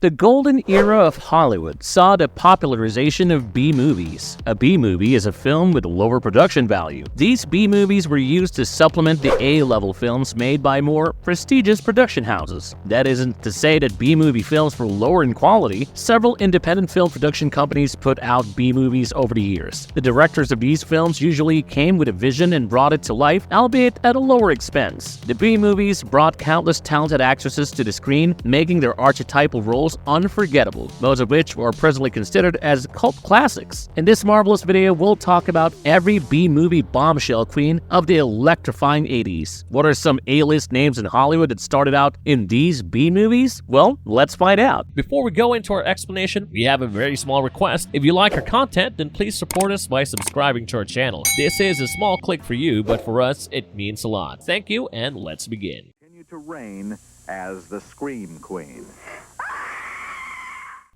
The golden era of Hollywood saw the popularization of B-movies. A B-movie is a film with lower production value. These B-movies were used to supplement the A-level films made by more prestigious production houses. That isn't to say that B-movie films were lower in quality. Several independent film production companies put out B-movies over the years. The directors of these films usually came with a vision and brought it to life, albeit at a lower expense. The B-movies brought countless talented actresses to the screen, making their archetypal roles unforgettable, most of which are presently considered as cult classics. In this marvelous video, we'll talk about every B-movie bombshell queen of the electrifying 80s. What are some A-list names in Hollywood that started out in these B-movies? Well, let's find out. Before we go into our explanation, we have a very small request. If you like our content, then please support us by subscribing to our channel. This is a small click for you, but for us, it means a lot. Thank you, and let's begin. Continue to reign as the Scream Queen.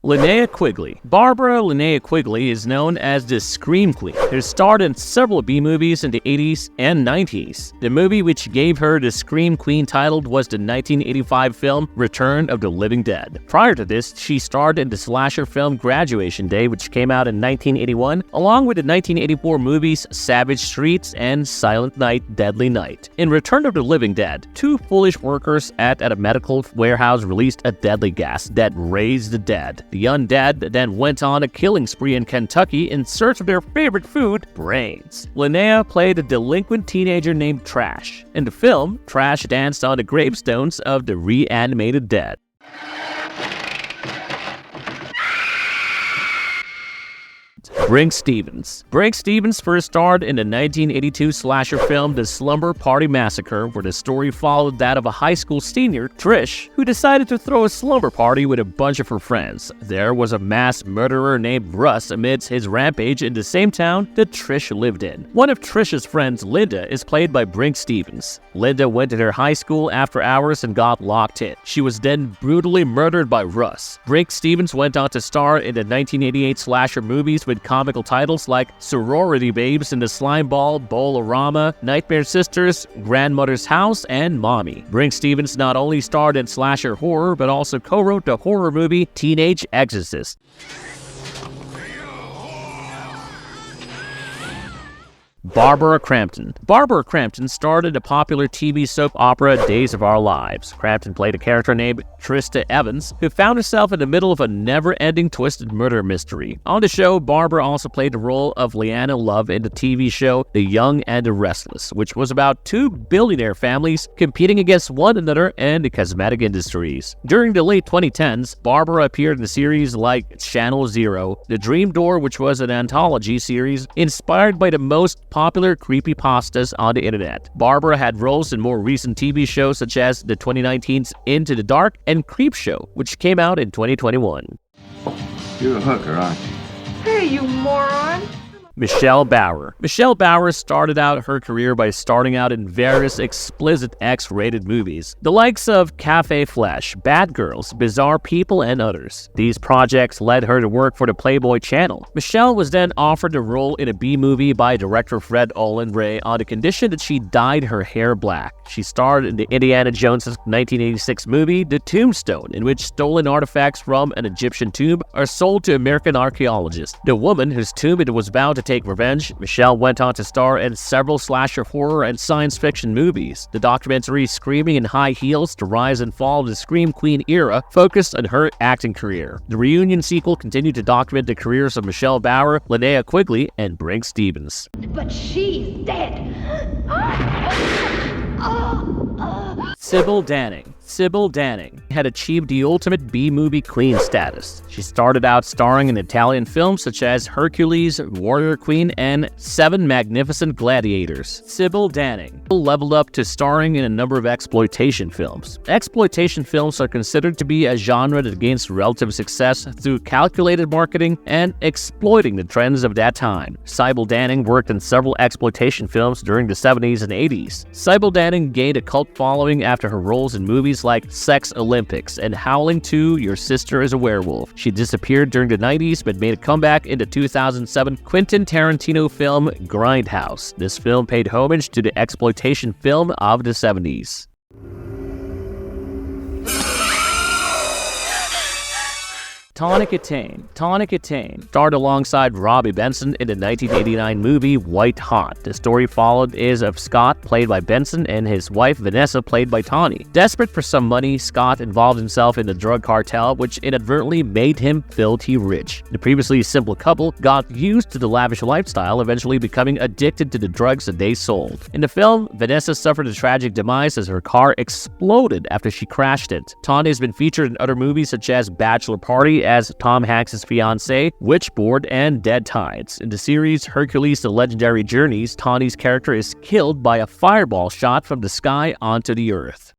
Laena Quigley. Barbara Laena Quigley is known as the Scream Queen. She starred in several B-movies in the 80s and 90s. The movie which gave her the Scream Queen title was the 1985 film Return of the Living Dead. Prior to this, she starred in the slasher film Graduation Day, which came out in 1981, along with the 1984 movies Savage Streets and Silent Night, Deadly Night. In Return of the Living Dead, two foolish workers at a medical warehouse released a deadly gas that raised the dead. The undead then went on a killing spree in Kentucky in search of their favorite food, brains. Laena played a delinquent teenager named Trash. In the film, Trash danced on the gravestones of the reanimated dead. Brink Stevens. Brink Stevens first starred in the 1982 slasher film The Slumber Party Massacre, where the story followed that of a high school senior, Trish, who decided to throw a slumber party with a bunch of her friends. There was a mass murderer named Russ amidst his rampage in the same town that Trish lived in. One of Trish's friends, Linda, is played by Brink Stevens. Linda went to her high school after hours and got locked in. She was then brutally murdered by Russ. Brink Stevens went on to star in the 1988 slasher movies with comical titles like Sorority Babes in the Slime Ball, Bowl-O-Rama, Nightmare Sisters, Grandmother's House, and Mommy. Brink Stevens not only starred in slasher horror, but also co-wrote the horror movie Teenage Exorcist. Barbara Krampton. Barbara Krampton starred in the popular TV soap opera Days of Our Lives. Krampton played a character named Trista Evans, who found herself in the middle of a never-ending twisted murder mystery. On the show, Barbara also played the role of Leanna Love in the TV show The Young and the Restless, which was about two billionaire families competing against one another in the cosmetic industries. During the late 2010s, Barbara appeared in series like Channel Zero, The Dream Door, which was an anthology series inspired by the most popular creepypastas on the internet. Barbara had roles in more recent TV shows such as the 2019's Into the Dark and Creepshow, which came out in 2021. You're a hooker, aren't you? Hey, you moron! Michelle Bauer. Michelle Bauer started out her career by starting out in various explicit X-rated movies, the likes of Cafe Flesh, Bad Girls, Bizarre People, and others. These projects led her to work for the Playboy Channel. Michelle was then offered a role in a B-movie by director Fred Olen Ray on the condition that she dyed her hair black. She starred in the Indiana Jones 1986 movie The Tombstone, in which stolen artifacts from an Egyptian tomb are sold to American archaeologists. The woman whose tomb it was bound to take revenge, Michelle went on to star in several slasher horror and science fiction movies. The documentary Screaming in High Heels: The Rise and Fall of the Scream Queen Era focused on her acting career. The reunion sequel continued to document the careers of Michelle Bauer, Laena Quigley, and Brink Stevens. But she's dead! Cibil Danning. Cibil Danning had achieved the ultimate B-movie queen status. She started out starring in Italian films such as Hercules, Warrior Queen, and Seven Magnificent Gladiators. Cibil Danning leveled up to starring in a number of exploitation films. Exploitation films are considered to be a genre that gains relative success through calculated marketing and exploiting the trends of that time. Cibil Danning worked in several exploitation films during the 70s and 80s. Cibil Danning gained a cult following after her roles in movies like Sex Olympics and Howling 2: Your Sister is a Werewolf. She disappeared during the 90s but made a comeback in the 2007 Quentin Tarantino film Grindhouse. This film paid homage to the exploitation film of the 70s. Tonic Kain. Tonic Kain starred alongside Robbie Benson in the 1989 movie White Hot. The story followed is of Scott, played by Benson, and his wife Vanessa, played by Tawny. Desperate for some money, Scott involved himself in the drug cartel, which inadvertently made him filthy rich. The previously simple couple got used to the lavish lifestyle, eventually becoming addicted to the drugs that they sold. In the film, Vanessa suffered a tragic demise as her car exploded after she crashed it. Tawny has been featured in other movies such as Bachelor Party as Tom Hanks' fiancée, Witchboard, and Dead Tides. In the series Hercules: The Legendary Journeys, Tawny's character is killed by a fireball shot from the sky onto the earth.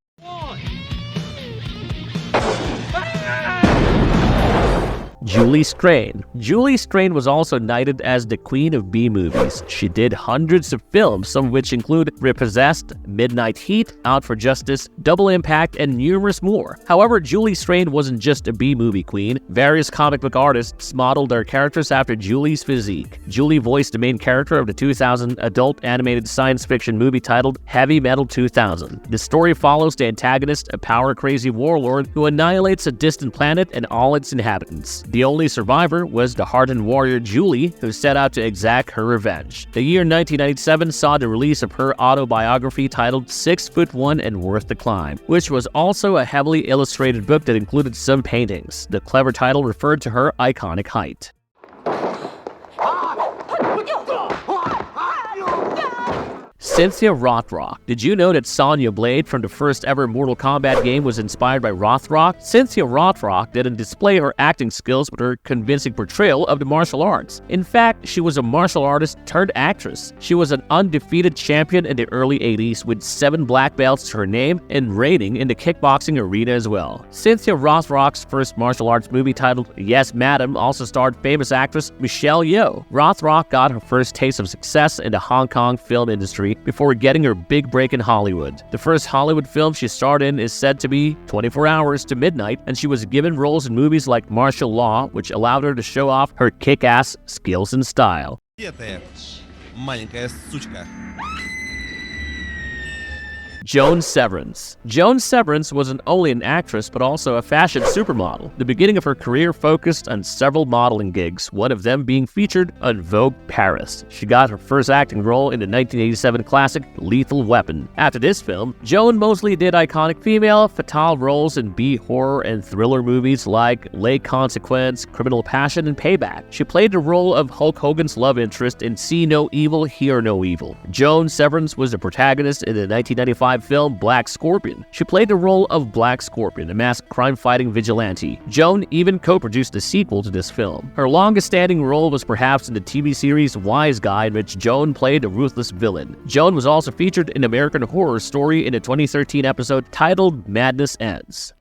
Julie Strain. Julie Strain was also knighted as the Queen of B-movies. She did hundreds of films, some of which include Repossessed, Midnight Heat, Out for Justice, Double Impact, and numerous more. However, Julie Strain wasn't just a B-movie queen. Various comic book artists modeled their characters after Julie's physique. Julie voiced the main character of the 2000 adult animated science fiction movie titled Heavy Metal 2000. The story follows the antagonist, a power-crazy warlord who annihilates a distant planet and all its inhabitants. The only survivor was the hardened warrior Julie, who set out to exact her revenge. The year 1997 saw the release of her autobiography titled 6'1" and Worth the Climb, which was also a heavily illustrated book that included some paintings. The clever title referred to her iconic height. Cynthia Rothrock. Did you know that Sonya Blade from the first ever Mortal Kombat game was inspired by Rothrock? Cynthia Rothrock didn't display her acting skills with her convincing portrayal of the martial arts. In fact, she was a martial artist turned actress. She was an undefeated champion in the early 80s with 7 black belts to her name and reigning in the kickboxing arena as well. Cynthia Rothrock's first martial arts movie titled Yes Madam also starred famous actress Michelle Yeoh. Rothrock got her first taste of success in the Hong Kong film industry before getting her big break in Hollywood. The first Hollywood film she starred in is said to be 24 Hours to Midnight, and she was given roles in movies like Martial Law, which allowed her to show off her kick-ass skills and style. Joan Severance. Joan Severance wasn't only an actress but also a fashion supermodel. The beginning of her career focused on several modeling gigs, one of them being featured on Vogue Paris. She got her first acting role in the 1987 classic Lethal Weapon. After this film, Joan mostly did iconic female fatale roles in B-horror and thriller movies like Les Consequences, Criminal Passion, and Payback. She played the role of Hulk Hogan's love interest in See No Evil, Hear No Evil. Joan Severance was the protagonist in the 1995 film Black Scorpion. She played the role of Black Scorpion, a masked crime-fighting vigilante. Joan even co-produced a sequel to this film. Her longest-standing role was perhaps in the TV series Wise Guy, in which Joan played a ruthless villain. Joan was also featured in American Horror Story in a 2013 episode titled Madness Ends.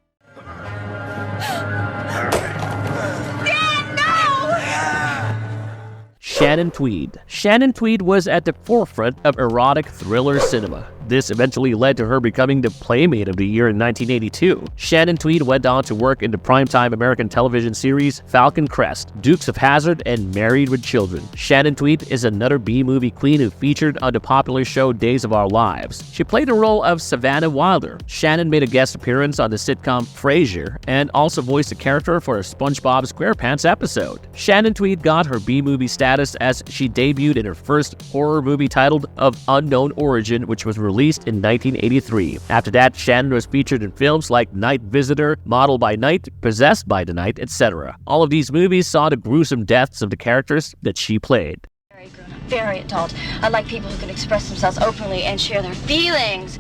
Shannon Tweed. Shannon Tweed was at the forefront of erotic thriller cinema. This eventually led to her becoming the Playmate of the Year in 1982. Shannon Tweed went on to work in the primetime American television series Falcon Crest, Dukes of Hazzard, and Married with Children. Shannon Tweed is another B-movie queen who featured on the popular show Days of Our Lives. She played the role of Savannah Wilder. Shannon made a guest appearance on the sitcom Frasier and also voiced a character for a SpongeBob SquarePants episode. Shannon Tweed got her B-movie status as she debuted in her first horror movie titled Of Unknown Origin, which was released in 1983. After that, Shannon was featured in films like Night Visitor, Model by Night, Possessed by the Night, etc. All of these movies saw the gruesome deaths of the characters that she played. Very grown-up, very adult. I like people who can express themselves openly and share their feelings.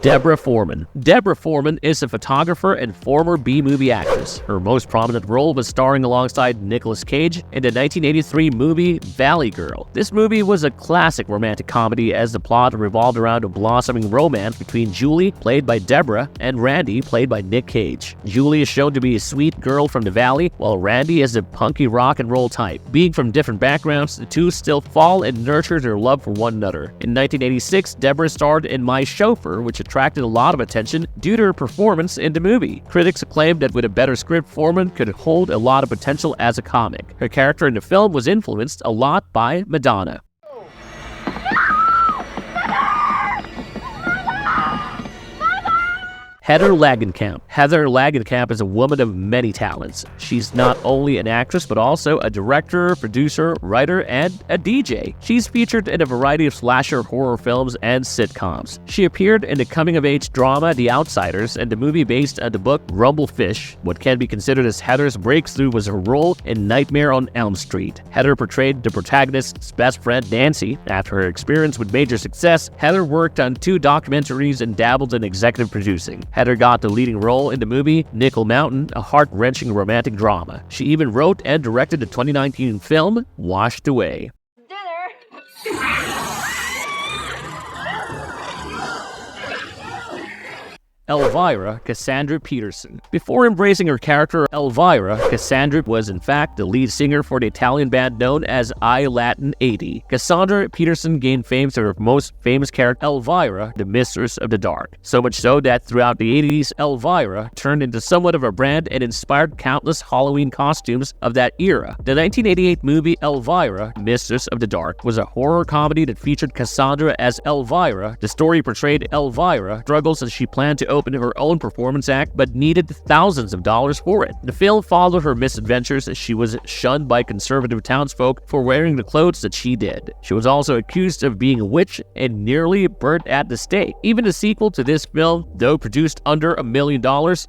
Deborah Foreman. Deborah Foreman is a photographer and former B-movie actress. Her most prominent role was starring alongside Nicolas Cage in the 1983 movie Valley Girl. This movie was a classic romantic comedy as the plot revolved around a blossoming romance between Julie, played by Deborah, and Randy, played by Nick Cage. Julie is shown to be a sweet girl from the valley, while Randy is a punky rock and roll type. Being from different backgrounds, the two still fall and nurture their love for one another. In 1986, Deborah starred in My Chauffeur, which attracted a lot of attention due to her performance in the movie. Critics acclaimed that with a better script, Foreman could hold a lot of potential as a comic. Her character in the film was influenced a lot by Madonna. Heather Langenkamp. Heather Langenkamp is a woman of many talents. She's not only an actress, but also a director, producer, writer, and a DJ. She's featured in a variety of slasher horror films and sitcoms. She appeared in the coming-of-age drama The Outsiders and the movie based on the book Rumblefish. What can be considered as Heather's breakthrough was her role in Nightmare on Elm Street. Heather portrayed the protagonist's best friend, Nancy. After her experience with major success, Heather worked on 2 documentaries and dabbled in executive producing. Heather got the leading role in the movie Nickel Mountain, a heart-wrenching romantic drama. She even wrote and directed the 2019 film Washed Away. Elvira Cassandra Peterson. Before embracing her character Elvira, Cassandra was in fact the lead singer for the Italian band known as I Latin 80. Cassandra Peterson gained fame for her most famous character Elvira, the Mistress of the Dark. So much so that throughout the 80s, Elvira turned into somewhat of a brand and inspired countless Halloween costumes of that era. The 1988 movie Elvira, Mistress of the Dark, was a horror comedy that featured Cassandra as Elvira. The story portrayed Elvira struggles as she planned to open her own performance act but needed thousands of dollars for it. The film followed her misadventures as she was shunned by conservative townsfolk for wearing the clothes that she did. She was also accused of being a witch and nearly burnt at the stake. Even the sequel to this film, though produced under $1 million,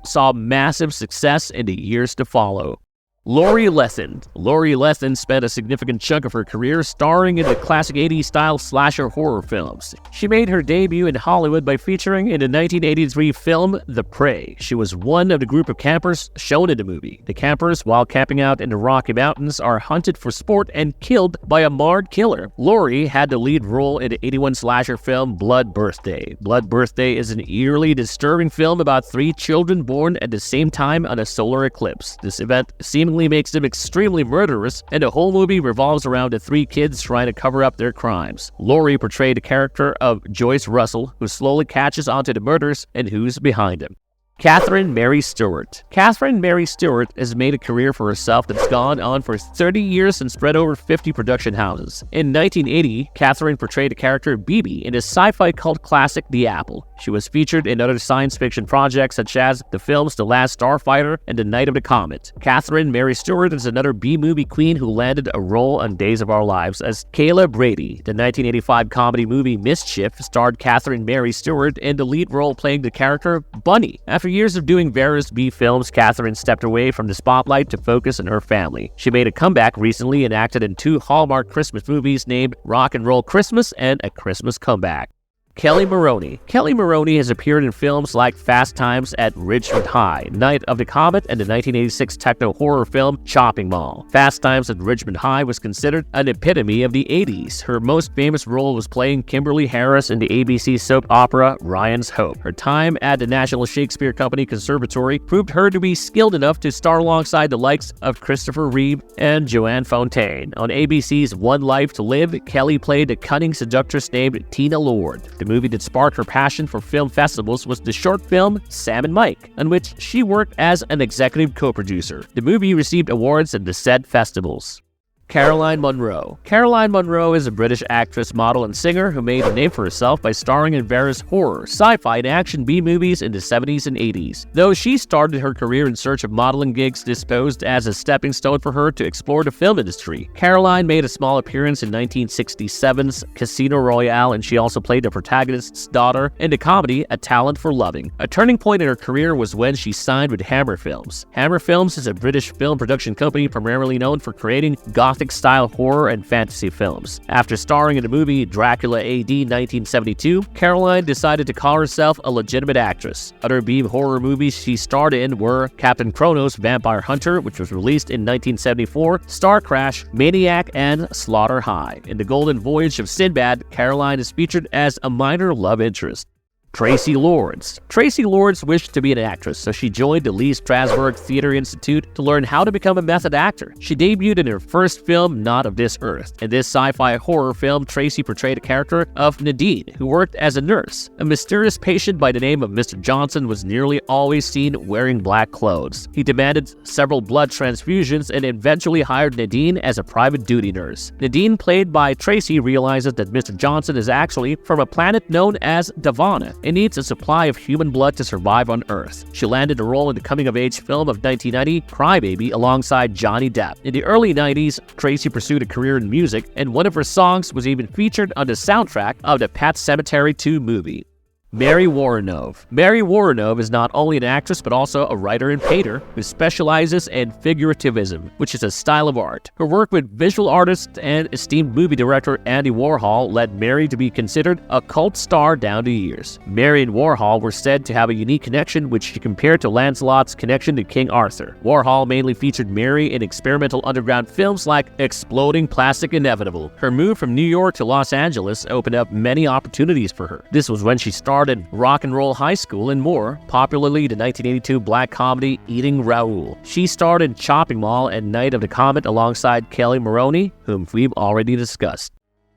saw massive success in the years to follow. Lori Lethen. Lori Lethen spent a significant chunk of her career starring in the classic 80s-style slasher horror films. She made her debut in Hollywood by featuring in the 1983 film The Prey. She was one of the group of campers shown in the movie. The campers, while camping out in the Rocky Mountains, are hunted for sport and killed by a marred killer. Lori had the lead role in the 81 slasher film Blood Birthday. Blood Birthday is an eerily disturbing film about 3 children born at the same time on a solar eclipse. This event seemingly makes them extremely murderous, and the whole movie revolves around the 3 kids trying to cover up their crimes. Laurie portrayed the character of Joyce Russell, who slowly catches onto the murders and who's behind them. Catherine Mary Stewart. Catherine Mary Stewart has made a career for herself that's gone on for 30 years and spread over 50 production houses. In 1980, Catherine portrayed the character Bibi in the sci-fi cult classic The Apple. She was featured in other science fiction projects such as the films The Last Starfighter and The Night of the Comet. Catherine Mary Stewart is another B-movie queen who landed a role on Days of Our Lives as Kayla Brady. The 1985 comedy movie Mischief starred Catherine Mary Stewart in the lead role playing the character Bunny. After years of doing various B films, Catherine stepped away from the spotlight to focus on her family. She made a comeback recently and acted in 2 Hallmark Christmas movies named Rock and Roll Christmas and A Christmas Comeback. Kelly Maroney. Kelly Maroney has appeared in films like Fast Times at Ridgemont High, Night of the Comet, and the 1986 techno-horror film Chopping Mall. Fast Times at Ridgemont High was considered an epitome of the 80s. Her most famous role was playing Kimberly Harris in the ABC soap opera Ryan's Hope. Her time at the National Shakespeare Company Conservatory proved her to be skilled enough to star alongside the likes of Christopher Reeve and Joanne Fontaine. On ABC's One Life to Live, Kelly played a cunning seductress named Tina Lord. The movie that sparked her passion for film festivals was the short film Sam and Mike, on which she worked as an executive co-producer. The movie received awards at the said festivals. Caroline Monroe. Caroline Monroe is a British actress, model, and singer who made a name for herself by starring in various horror, sci-fi, and action B-movies in the 70s and 80s. Though she started her career in search of modeling gigs, this posed as a stepping stone for her to explore the film industry. Caroline made a small appearance in 1967's Casino Royale, and she also played the protagonist's daughter in the comedy A Talent for Loving. A turning point in her career was when she signed with Hammer Films. Hammer Films is a British film production company primarily known for creating Gothic-style horror and fantasy films. After starring in the movie Dracula AD 1972, Caroline decided to call herself a legitimate actress. Other B horror movies she starred in were Captain Kronos Vampire Hunter, which was released in 1974, Star Crash, Maniac, and Slaughter High. In The Golden Voyage of Sinbad, Caroline is featured as a minor love interest. Tracy Lords. Tracy Lords wished to be an actress, so she joined the Lee Strasberg Theater Institute to learn how to become a method actor. She debuted in her first film, Not of This Earth. In this sci-fi horror film, Tracy portrayed a character of Nadine, who worked as a nurse. A mysterious patient by the name of Mr. Johnson was nearly always seen wearing black clothes. He demanded several blood transfusions and eventually hired Nadine as a private duty nurse. Nadine, played by Tracy, realizes that Mr. Johnson is actually from a planet known as Davana, It needs a supply of human blood to survive on Earth. She landed a role in the coming-of-age film of 1990, Crybaby, alongside Johnny Depp. In the early 90s, Tracy pursued a career in music, and one of her songs was even featured on the soundtrack of the Pet Sematary 2 movie. Mary Woronov. Mary Woronov is not only an actress but also a writer and painter who specializes in figurativism, which is a style of art. Her work with visual artist and esteemed movie director Andy Warhol led Mary to be considered a cult star down the years. Mary and Warhol were said to have a unique connection, which she compared to Lancelot's connection to King Arthur. Warhol mainly featured Mary in experimental underground films like Exploding Plastic Inevitable. Her move from New York to Los Angeles opened up many opportunities for her. This was when she starred in Rock and Roll High School and more, popularly the 1982 black comedy Eating Raoul. She starred in Chopping Mall and Night of the Comet alongside Kelly Maroney, whom we've already discussed.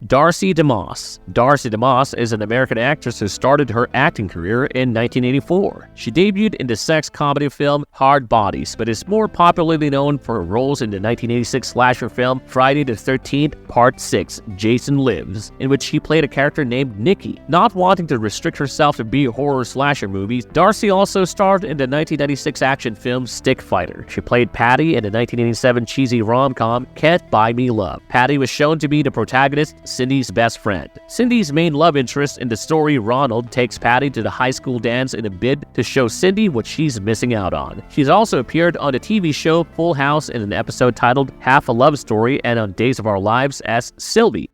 Darcy Deas. Darcy Deas is an American actress who started her acting career in 1984. She debuted in the sex comedy film Hard Bodies, but is more popularly known for her roles in the 1986 slasher film Friday the 13th, Part 6, Jason Lives, in which she played a character named Nikki. Not wanting to restrict herself to be horror slasher movies, Darcy also starred in the 1996 action film Stick Fighter. She played Patty in the 1987 cheesy rom-com Can't Buy Me Love. Patty was shown to be the protagonist, Cindy's best friend. Cindy's main love interest in the story, Ronald, takes Patty to the high school dance in a bid to show Cindy what she's missing out on. She's also appeared on the TV show Full House in an episode titled Half a Love Story and on Days of Our Lives as Sylvie.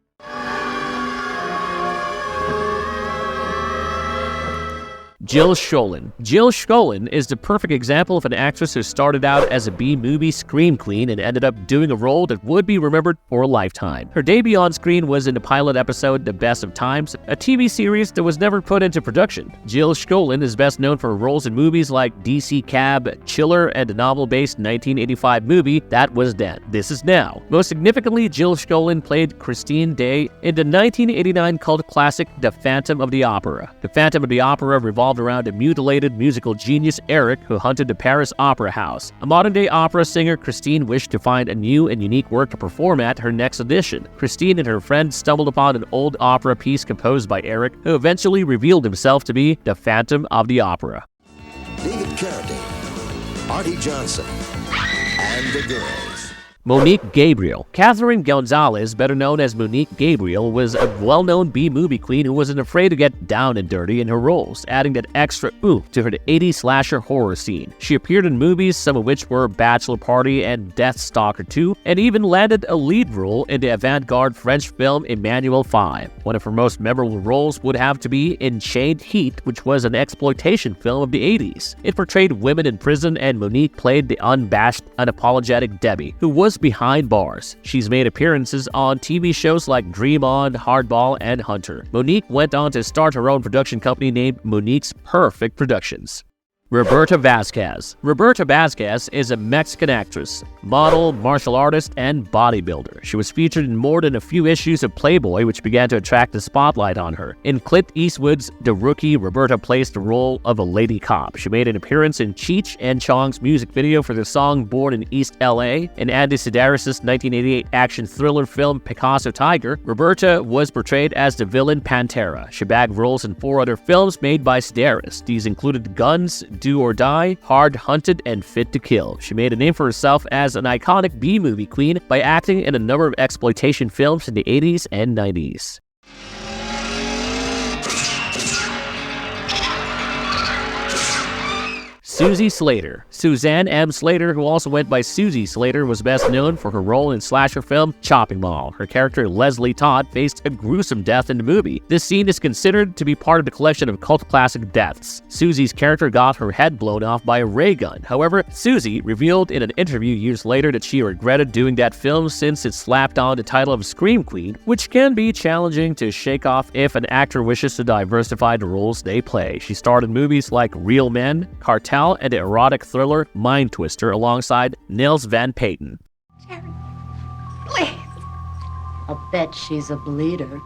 Jill Schoelen. Jill Schoelen is the perfect example of an actress who started out as a B-movie scream queen and ended up doing a role that would be remembered for a lifetime. Her debut on screen was in the pilot episode The Best of Times, a TV series that was never put into production. Jill Schoelen is best known for roles in movies like DC Cab, Chiller, and the novel-based 1985 movie That Was Then, This Is Now. Most significantly, Jill Schoelen played Christine Day in the 1989 cult classic The Phantom of the Opera. The Phantom of the Opera revolved around a mutilated musical genius Eric who hunted the Paris Opera House. A modern-day opera singer, Christine wished to find a new and unique work to perform at her next audition. Christine and her friend stumbled upon an old opera piece composed by Eric, who eventually revealed himself to be the Phantom of the Opera. David Carradine, Artie Johnson, and the girls. Monique Gabriel. Catherine Gonzalez, better known as Monique Gabriel, was a well-known B-movie queen who wasn't afraid to get down and dirty in her roles, adding that extra oomph to her 80s slasher horror scene. She appeared in movies, some of which were Bachelor Party and Death Stalker 2, and even landed a lead role in the avant-garde French film Emmanuel 5. One of her most memorable roles would have to be in Chained Heat, which was an exploitation film of the 80s. It portrayed women in prison, and Monique played the unabashed, unapologetic Debbie, who was behind bars. She's made appearances on TV shows like Dream On, Hardball, and Hunter. Monique went on to start her own production company named Monique's Perfect Productions. Roberta Vasquez. Roberta Vasquez is a Mexican actress, model, martial artist, and bodybuilder. She was featured in more than a few issues of Playboy, which began to attract the spotlight on her. In Clint Eastwood's The Rookie, Roberta plays the role of a lady cop. She made an appearance in Cheech and Chong's music video for the song Born in East LA. In Andy Sidaris' 1988 action thriller film Picasso Tiger, Roberta was portrayed as the villain Pantera. She bagged roles in 4 other films made by Sidaris. These included Guns, Do or Die, Hard Hunted, and Fit to Kill. She made a name for herself as an iconic B-movie queen by acting in a number of exploitation films in the 80s and 90s. Susie Slater. Suzanne M. Slater, who also went by Susie Slater, was best known for her role in slasher film Chopping Mall. Her character, Leslie Todd, faced a gruesome death in the movie. This scene is considered to be part of the collection of cult classic deaths. Susie's character got her head blown off by a ray gun. However, Susie revealed in an interview years later that she regretted doing that film since it slapped on the title of Scream Queen, which can be challenging to shake off if an actor wishes to diversify the roles they play. She starred in movies like Real Men, Cartel, and the erotic thriller Mind Twister alongside Nils Van Patten. Please. I'll bet she's a bleeder.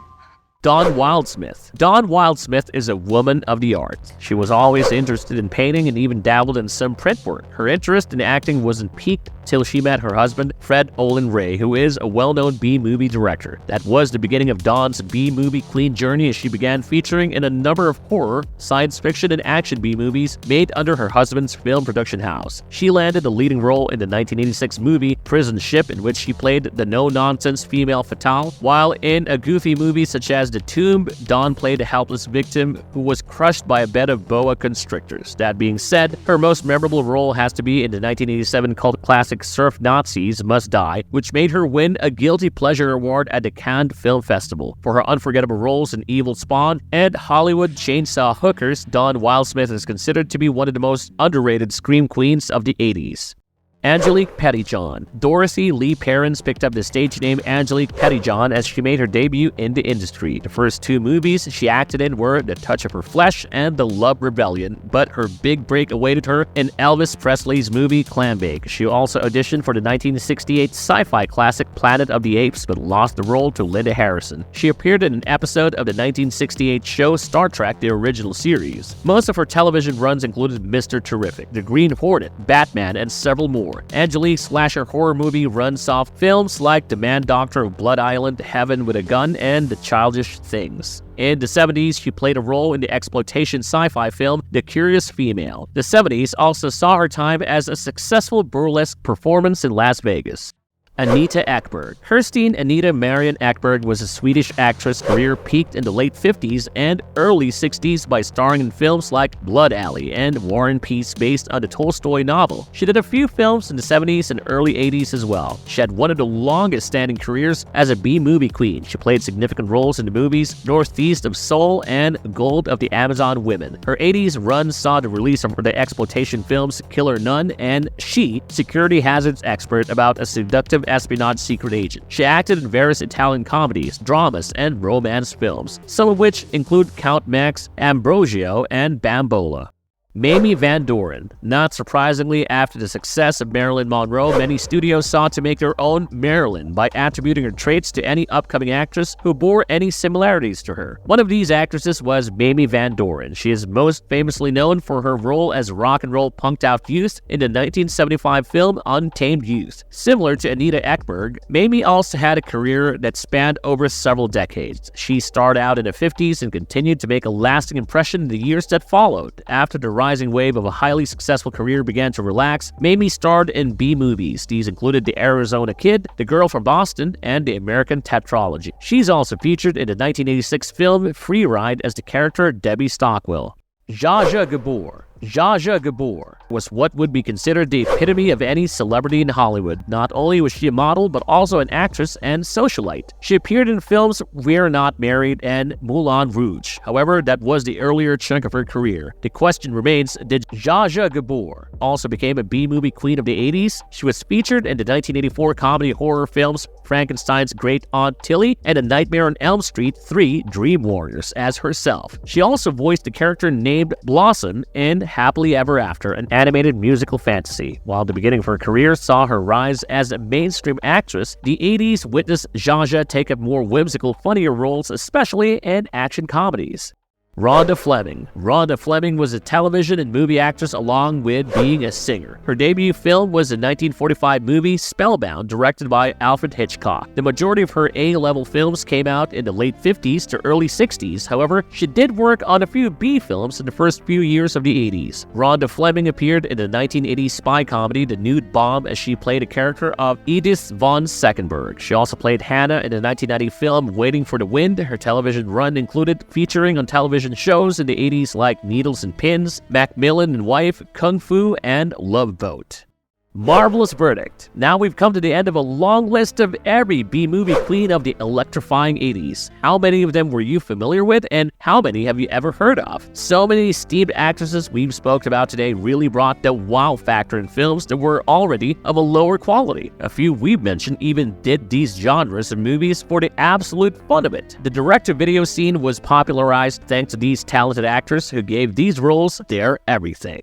Dawn Wildsmith. Dawn Wildsmith is a woman of the arts. She was always interested in painting and even dabbled in some print work. Her interest in acting wasn't peaked till she met her husband, Fred Olen Ray, who is a well-known B-movie director. That was the beginning of Dawn's B-movie queen journey as she began featuring in a number of horror, science fiction, and action B-movies made under her husband's film production house. She landed a leading role in the 1986 movie Prison Ship, in which she played the no-nonsense female fatale, while in a goofy movie such as The Tomb, Dawn played a helpless victim who was crushed by a bed of boa constrictors. That being said, her most memorable role has to be in the 1987 cult classic Surf Nazis Must Die, which made her win a Guilty Pleasure Award at the Cannes Film Festival. For her unforgettable roles in Evil Spawn and Hollywood Chainsaw Hookers, Dawn Wildsmith is considered to be one of the most underrated scream queens of the 80s. Angelique Pettyjohn. Dorothy Lee Perrins picked up the stage name Angelique Pettyjohn as she made her debut in the industry. The first two movies she acted in were The Touch of Her Flesh and The Love Rebellion, but her big break awaited her in Elvis Presley's movie Clambake. She also auditioned for the 1968 sci-fi classic Planet of the Apes, but lost the role to Linda Harrison. She appeared in an episode of the 1968 show Star Trek: The Original Series. Most of her television runs included Mr. Terrific, The Green Hornet, Batman, and several more. Angelique's slasher horror movie runs off films like The Man Doctor of Blood Island, Heaven with a Gun, and The Childish Things. In the 70s, she played a role in the exploitation sci-fi film The Curious Female. The 70s also saw her time as a successful burlesque performance in Las Vegas. Anita Eberg. Kirstine Anita Marion Eberg was a Swedish actress. Career peaked in the late 50s and early 60s by starring in films like Blood Alley and War and Peace based on the Tolstoy novel. She did a few films in the 70s and early 80s as well. She had one of the longest standing careers as a B-movie queen. She played significant roles in the movies Northeast of Seoul and Gold of the Amazon Women. Her 80s run saw the release of the exploitation films Killer Nun and She, Security Hazards Expert, about a seductive espionage secret agent. She acted in various Italian comedies, dramas, and romance films, some of which include Count Max, Ambrosio, and Bambola. Mamie Van Doren. Not surprisingly, after the success of Marilyn Monroe, many studios sought to make their own Marilyn by attributing her traits to any upcoming actress who bore any similarities to her. One of these actresses was Mamie Van Doren. She is most famously known for her role as rock and roll punked-out youth in the 1975 film Untamed Youth. Similar to Anita Eberg, Mamie also had a career that spanned over several decades. She started out in the 50s and continued to make a lasting impression in the years that followed. After the rising wave of a highly successful career began to relax, Mamie starred in B-movies. These included The Arizona Kid, The Girl from Boston, and The American Tetralogy. She's also featured in the 1986 film Free Ride as the character Debbie Stockwell. Jaaja Gabor. Jaaja Gabor was what would be considered the epitome of any celebrity in Hollywood. Not only was she a model, but also an actress and socialite. She appeared in films We're Not Married and Moulin Rouge. However, that was the earlier chunk of her career. The question remains, did Jaaja Gabor also become a B-movie queen of the 80s? She was featured in the 1984 comedy horror films Frankenstein's Great Aunt Tilly and A Nightmare on Elm Street 3 Dream Warriors as herself. She also voiced the character named Blossom in Happily Ever After, an animated musical fantasy. While the beginning of her career saw her rise as a mainstream actress, the 80s witnessed Jaaja take up more whimsical, funnier roles, especially in action comedies. Ronda Fleming. Ronda Fleming was a television and movie actress along with being a singer. Her debut film was the 1945 movie Spellbound, directed by Alfred Hitchcock. The majority of her A-level films came out in the late 50s to early 60s. However, she did work on a few B films in the first few years of the 80s. Ronda Fleming appeared in the 1980s spy comedy The Nude Bomb as she played a character of Edith von Seckenberg. She also played Hannah in the 1990 film Waiting for the Wind. Her television run included featuring on television shows in the 80s like Needles and Pins, Macmillan and Wife, Kung Fu, and Love Boat. Marvelous verdict. Now we've come to the end of a long list of every B-movie queen of the electrifying 80s. How many of them were you familiar with, and how many have you ever heard of? So many esteemed actresses we've spoken about today really brought the wow factor in films that were already of a lower quality. A few we've mentioned even did these genres of movies for the absolute fun of it. The direct-to-video scene was popularized thanks to these talented actors who gave these roles their everything.